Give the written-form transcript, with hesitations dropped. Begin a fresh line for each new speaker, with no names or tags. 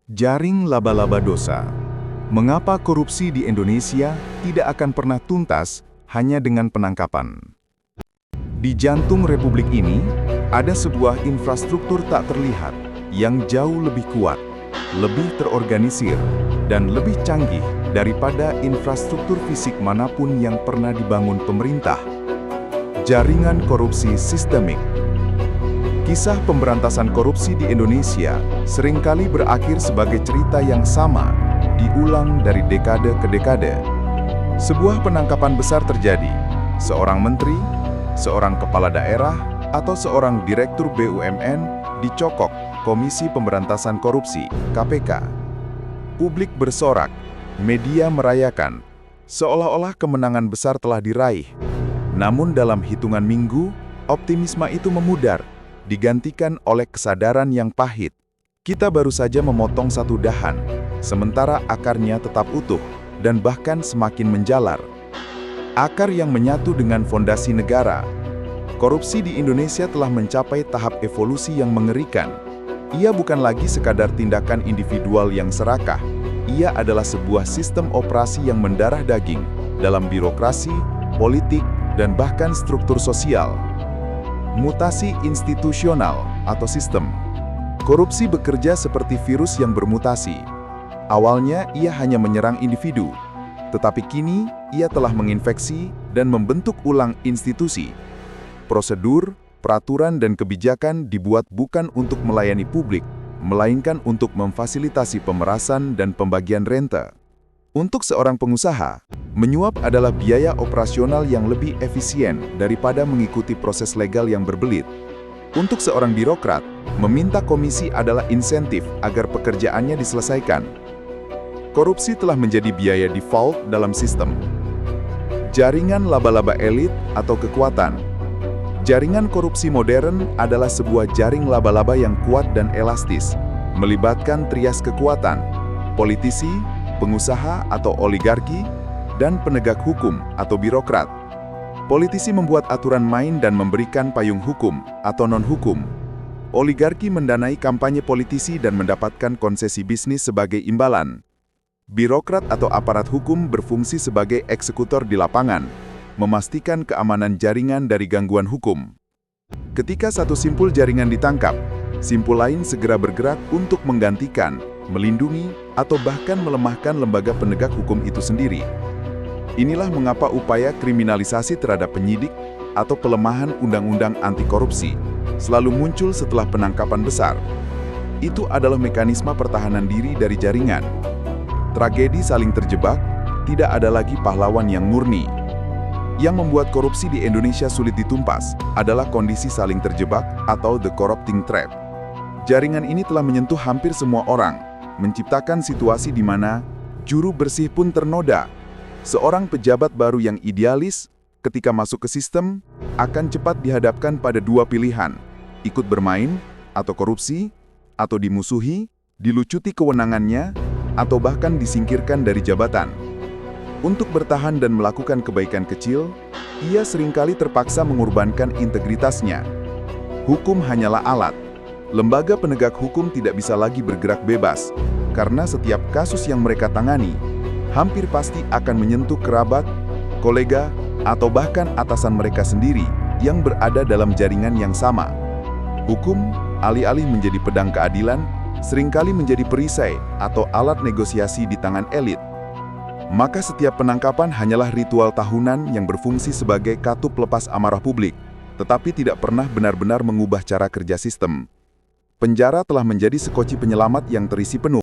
Jaring laba-laba dosa. Mengapa korupsi di Indonesia tidak akan pernah tuntas hanya dengan penangkapan? Di jantung republik ini, ada sebuah infrastruktur tak terlihat yang jauh lebih kuat, lebih terorganisir, dan lebih canggih daripada infrastruktur fisik manapun yang pernah dibangun pemerintah. Jaringan korupsi sistemik. Kisah pemberantasan korupsi di Indonesia seringkali berakhir sebagai cerita yang sama, diulang dari dekade ke dekade. Sebuah penangkapan besar terjadi, seorang menteri, seorang kepala daerah, atau seorang direktur BUMN dicokok Komisi Pemberantasan Korupsi (KPK). Publik bersorak, media merayakan, seolah-olah kemenangan besar telah diraih. Namun dalam hitungan minggu, optimisme itu memudar, digantikan oleh kesadaran yang pahit. Kita baru saja memotong satu dahan, sementara akarnya tetap utuh dan bahkan semakin menjalar. Akar yang menyatu dengan fondasi negara. Korupsi di Indonesia telah mencapai tahap evolusi yang mengerikan. Ia bukan lagi sekadar tindakan individual yang serakah. Ia adalah sebuah sistem operasi yang mendarah daging dalam birokrasi, politik, dan bahkan struktur sosial. Mutasi institusional atau sistem. Korupsi bekerja seperti virus yang bermutasi. Awalnya ia hanya menyerang individu, tetapi kini ia telah menginfeksi dan membentuk ulang institusi. Prosedur, peraturan, dan kebijakan dibuat bukan untuk melayani publik, melainkan untuk memfasilitasi pemerasan dan pembagian rente. Untuk seorang pengusaha, menyuap adalah biaya operasional yang lebih efisien daripada mengikuti proses legal yang berbelit. Untuk seorang birokrat, meminta komisi adalah insentif agar pekerjaannya diselesaikan. Korupsi telah menjadi biaya default dalam sistem. Jaringan laba-laba elit atau kekuatan. Jaringan korupsi modern adalah sebuah jaring laba-laba yang kuat dan elastis, melibatkan trias kekuatan, politisi, pengusaha atau oligarki, dan penegak hukum atau birokrat. Politisi membuat aturan main dan memberikan payung hukum atau non-hukum. Oligarki mendanai kampanye politisi dan mendapatkan konsesi bisnis sebagai imbalan. Birokrat atau aparat hukum berfungsi sebagai eksekutor di lapangan, memastikan keamanan jaringan dari gangguan hukum. Ketika satu simpul jaringan ditangkap, simpul lain segera bergerak untuk menggantikan, melindungi, atau bahkan melemahkan lembaga penegak hukum itu sendiri. Inilah mengapa upaya kriminalisasi terhadap penyidik atau pelemahan undang-undang anti korupsi selalu muncul setelah penangkapan besar. Itu adalah mekanisme pertahanan diri dari jaringan. Tragedi saling terjebak, tidak ada lagi pahlawan yang murni. Yang membuat korupsi di Indonesia sulit ditumpas adalah kondisi saling terjebak atau the corrupting trap. Jaringan ini telah menyentuh hampir semua orang, menciptakan situasi di mana juru bersih pun ternoda. Seorang pejabat baru yang idealis, ketika masuk ke sistem, akan cepat dihadapkan pada dua pilihan, ikut bermain, atau korupsi, atau dimusuhi, dilucuti kewenangannya, atau bahkan disingkirkan dari jabatan. Untuk bertahan dan melakukan kebaikan kecil, ia seringkali terpaksa mengorbankan integritasnya. Hukum hanyalah alat. Lembaga penegak hukum tidak bisa lagi bergerak bebas, karena setiap kasus yang mereka tangani hampir pasti akan menyentuh kerabat, kolega, atau bahkan atasan mereka sendiri yang berada dalam jaringan yang sama. Hukum, alih-alih menjadi pedang keadilan, seringkali menjadi perisai atau alat negosiasi di tangan elit. Maka setiap penangkapan hanyalah ritual tahunan yang berfungsi sebagai katup lepas amarah publik, tetapi tidak pernah benar-benar mengubah cara kerja sistem. Penjara telah menjadi sekoci penyelamat yang terisi penuh